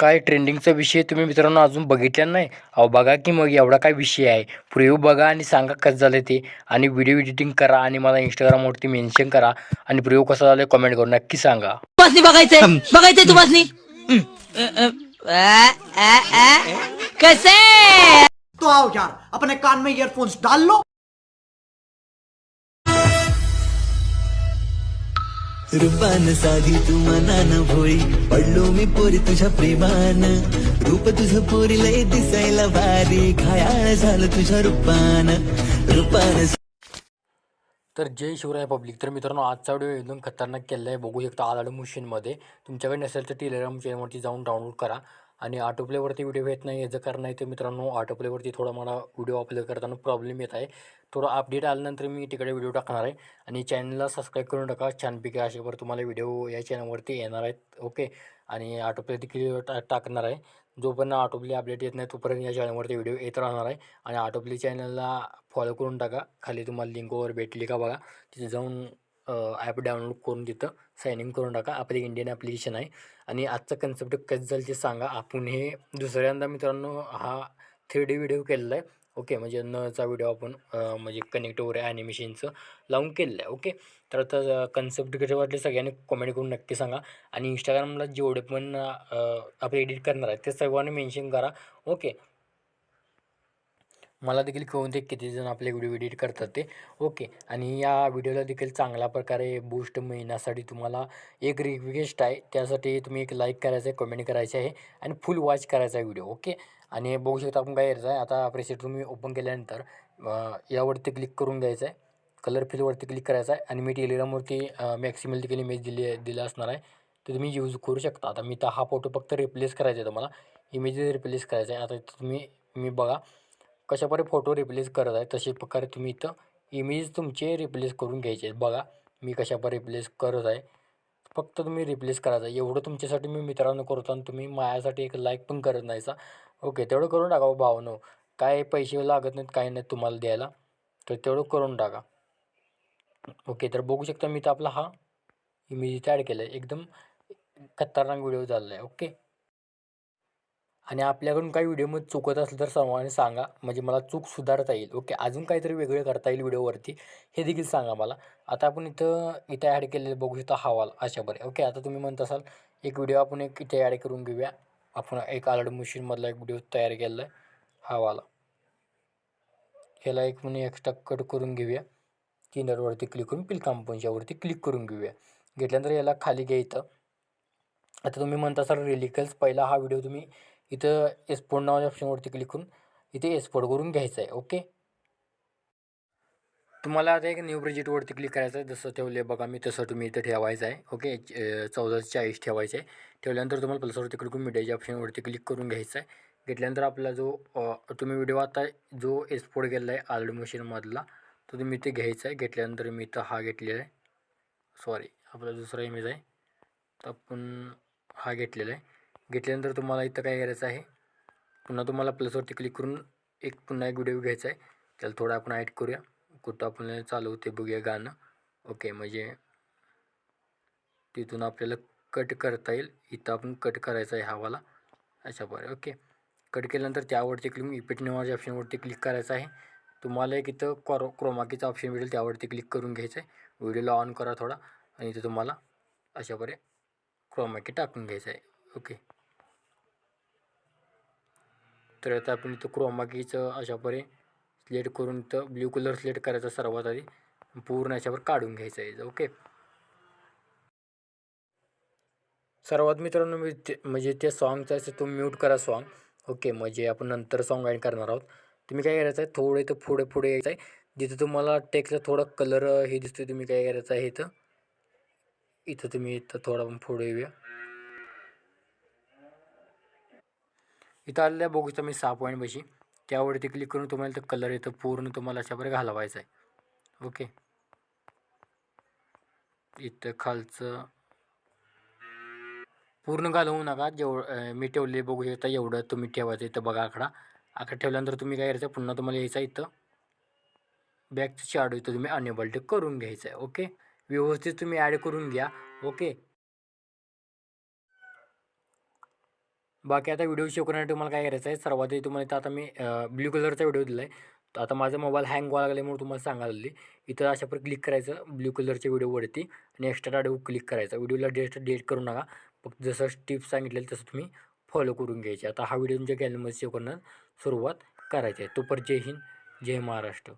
काय ट्रेंडिंगचा विषय तुम्ही मित्रांनो अजून बघितला नाही? अहो बघा की मग एवढा काय विषय आहे. प्रिव्ह्यू बघा आणि सांगा कसं झालं ते आणि व्हिडिओ एडिटिंग करा आणि मला Instagramवरती मेन्शन करा आणि प्रिव्ह्यू कसा झाला कमेंट करून नक्की सांगा. तुम्हासनी बघायचंय बघायचंय तुम्हासनी कैसे तो आओ यार अपने कान में ईयरफोन्स डाल लो। रूपान साधी तू मनान भोळी पडलो मी पोरी तुझ्या प्रेमान रूप तुझं पोरी लय दिसायला भारी घायाळ झालं तुझ्या रूपान तर जय शिवराय पब्लिक. तर मित्रांनो आजचा व्हिडिओ एकदम खतरनाक केलेला आहे. बघू शकता आलाड मशीनमध्ये. तुमच्याकडे नसेल तर टेलिग्राम चॅनलवरती जाऊन डाउनलोड करा आणि ऑटोप्लेवरती व्हिडिओ येत नाही. याचं कारण आहे तर मित्रांनो ऑटोप्लेवरती थोडा मला व्हिडिओ अपलोड करताना प्रॉब्लेम येत आहे. थोडं अपडेट आल्यानंतर मी तिकडे व्हिडिओ टाकणार आहे आणि चॅनलला सबस्क्राईब करून टाका. छानपैकी अशावर तुम्हाला व्हिडिओ या चॅनलवरती येणार आहेत. ओके. आणि ऑटोप्ले देखील टाकणार आहे. जोपर्यंत ऑटोप्ले अपडेट येत नाही तोपर्यंत या चॅनलवरती व्हिडिओ येत राहणार आहे. आणि ऑटोप्ले चॅनलला फॉलो करून टाका. खाली तुम्हाला लिंकवर भेटली का बघा, तिथे जाऊन ॲप डाउनलोड करून तिथं साइन इन करून टाका. आपली इंडियन ॲप्लिकेशन आहे. आणि आजचा कन्सेप्ट कसं झालं ते सांगा. आपण हे दुसऱ्यांदा मित्रांनो हा 3D व्हिडिओ केलेला आहे. ओके. म्हणजे नचा व्हिडिओ आपण म्हणजे कनेक्ट वगैरे ॲनिमेशनचं लावून केलेलं आहे. ओके. तर आता कन्सेप्ट कसे वाटले सगळ्यांनी कमेंट करून नक्की सांगा. आणि इंस्टाग्रामला जेवढे पण आपण एडिट करणार आहे ते सर्वांनी मेन्शन करा. ओके. मला देखील कळून दे किती जण आपले व्हिडिओ एडिट करतात ते. ओके. आणि या व्हिडिओला देखील चांगल्या प्रकारे बूस्ट मिळण्यासाठी तुम्हाला एक रिक्वेस्ट आहे. त्यासाठी तुम्ही एक लाईक करायचं आहे, कमेंट करायचं आहे आणि फुल वॉच करायचा आहे व्हिडिओ. ओके. आणि बघू शकता आपण काय करायचं आहे. आता प्रेसेट तुम्ही ओपन केल्यानंतर यावरती क्लिक करून घ्यायचं आहे. कलर फिलवरती क्लिक करायचं आहे आणि मी टेलिग्रामवरती मॅक्सिमल देखील इमेज दिला असणार आहे. तर तुम्ही यूज करू शकता. आता मी तर हा फोटो फक्त रिप्लेस करायचा आहे तुम्हाला. इमेजेस रिप्लेस करायचा आहे. आता तुम्ही बघा कशाप्रकारे फोटो रिप्लेस करत आहे. तशाच प्रकारे तुम्ही इथं इमेज तुमचे रिप्लेस करून घ्यायचे आहेत. बघा मी कशाप्रकारे रिप्लेस करत आहे. फक्त तुम्ही रिप्लेस करायचं आहे. एवढं तुमच्यासाठी मी मित्रांनो करतो आणि तुम्ही माझ्यासाठी एक लाईक पण करत नाहीसा. ओके. तेवढं करून टाका हो भावानो. काय पैसे लागत नाहीत काही नाही तुम्हाला द्यायला. तर तेवढं करून टाका. ओके. तर बघू शकता मी तर आपला हा इमेज इथे ॲड केला आहे. एकदम खतरनाक व्हिडिओ झालेला आहे. ओके. आणि आपल्याकडून काही व्हिडिओमध्ये चुकत असलं तर सर्वांनी सांगा. म्हणजे मला चूक सुधारता येईल. ओके. अजून काहीतरी वेगळे करता येईल व्हिडिओवरती हे देखील सांगा मला. आता आपण इथं ॲड केलेलं बघू शकता हवाला अशा बरे. ओके. आता तुम्ही म्हणत असाल एक व्हिडिओ आपण एक इथे ॲड करून घेऊया. आपण एक आलाड मशीनमधला एक व्हिडिओ तयार केलेला आहे हवाला. ह्याला एक म्हणजे एक्स्ट्रा कट करून घेऊया. किनरवरती क्लिक करून पिल कंपोजच्यावरती क्लिक करून घेऊया. घेतल्यानंतर याला खाली घ्यायचं. आता तुम्ही म्हणत असाल रिलिकल्स पहिला हा व्हिडिओ तुम्ही इथं एक्सपोर्ट नावाच्या ऑप्शनवरती क्लिक करून इथे एक्सपोर्ट करून घ्यायचं आहे. ओके. तुम्हाला आता एक न्यू प्रोजेक्टवरती क्लिक करायचं आहे. जसं ठेवले बघा मी तसं तुम्ही इथं ठेवायचं आहे. ओके. 1440 ठेवायचं आहे. ठेवल्यानंतर तुम्हाला प्लसवरती क्लिक करून मीडियाच्या ऑप्शनवरती क्लिक करून घ्यायचं आहे. घेतल्यानंतर आपला जो तुम्ही व्हिडिओ आता जो एक्सपोर्ट केलेला आहे आलाड मशीनमधला तो तुम्ही इथे घ्यायचा आहे. घेतल्यानंतर मी इथं हा घेतलेला आहे. सॉरी आपला दुसरा इमेज आहे. तर आपण हा घेतलेला आहे. घेतल्यानंतर तुम्हाला इथं काय करायचं आहे. पुन्हा तुम्हाला प्लसवरती क्लिक करून पुन्हा एक व्हिडिओ घ्यायचा आहे. त्याला थोडं आपण ॲड करूया. कुठं आपल्याला चालू होते बघूया गाणं. ओके. म्हणजे तिथून आपल्याला कट करता येईल. इथं आपण कट करायचा आहे हवाला अशा प्रकारे. ओके. कट केल्यानंतर त्यावरती क्लिक इफेक्ट नावाच्या ऑप्शनवरती क्लिक करायचं आहे. तुम्हाला एक इथं क्रोमाकीचा ऑप्शन मिळेल त्यावरती क्लिक करून घ्यायचं आहे. व्हिडिओला ऑन करा थोडा आणि इथे तुम्हाला अशा प्रकारे क्रोमाकी टाकून घ्यायचं आहे. ओके. तर आता आपण इथं क्रोमाकीचं अशा प्रकारे सिलेक्ट करून इथं ब्ल्यू कलर सिलेक्ट करायचा सर्वात आधी. पूर्ण याच्यावर काढून घ्यायचं आहे. ओके. सर्वात मित्रांनो मी म्हणजे ते सॉन्गचं आहे तुम्ही म्यूट करा सॉन्ग. ओके. म्हणजे आपण नंतर सॉन्ग ॲड करणार आहोत. तुम्ही काय करायचं आहे थोडं इथं पुढे यायचं आहे. जिथं तुम्हाला टेक्स्टला थोडा कलर हे दिसतो तुम्ही काय करायचं आहे इथं तुम्ही इथं थोडा पुढे येऊया. इथं आलेल्या बघू शकता मी 6 पॉईंट पाशी त्यावरती क्लिक करून तुम्हाला इथं कलर येतं पूर्ण तुम्हाला अशाप्रकारे घालवायचं आहे. ओके. इथं खालचं पूर्ण घालवू नका. जेवढं मी ठेवले बघू शकता एवढं तुम्ही ठेवायचं. इथं बघा आकडा ठेवल्यानंतर तुम्ही काय करायचं पुन्हा तुम्हाला यायचं इथं बॅकचं शॅडो इथं तुम्ही अनेबल करून घ्यायचं आहे. ओके. व्यवस्थित तुम्ही ॲड करून घ्या. ओके. बाकी आता व्हिडिओ सेव्ह करण्यासाठी तुम्हाला काय करायचं आहे, सर्वात आधी तुम्हाला इथं आता मी ब्ल्यू कलरचा व्हिडिओ दिला आहे. तर आता माझा मोबाईल हँग व्हायला लागल्यामुळे तुम्हाला सांगायला लागली. इथं अशा प्रकारे क्लिक करायचं ब्ल्यू कलरच्या व्हिडिओवरती आणि एक्स्ट्रा ऑडिओ क्लिक करायचा. व्हिडिओला डिलीट करू नका. फक्त जसं टिप्स सांगितलेलं तसं तुम्ही फॉलो करून घ्यायचे. आता हा व्हिडिओ तुमच्या गॅलरीमध्ये सेव्ह करण्यास सुरुवात करायची आहे. तोपर्यंत जय हिंद, जय महाराष्ट्र.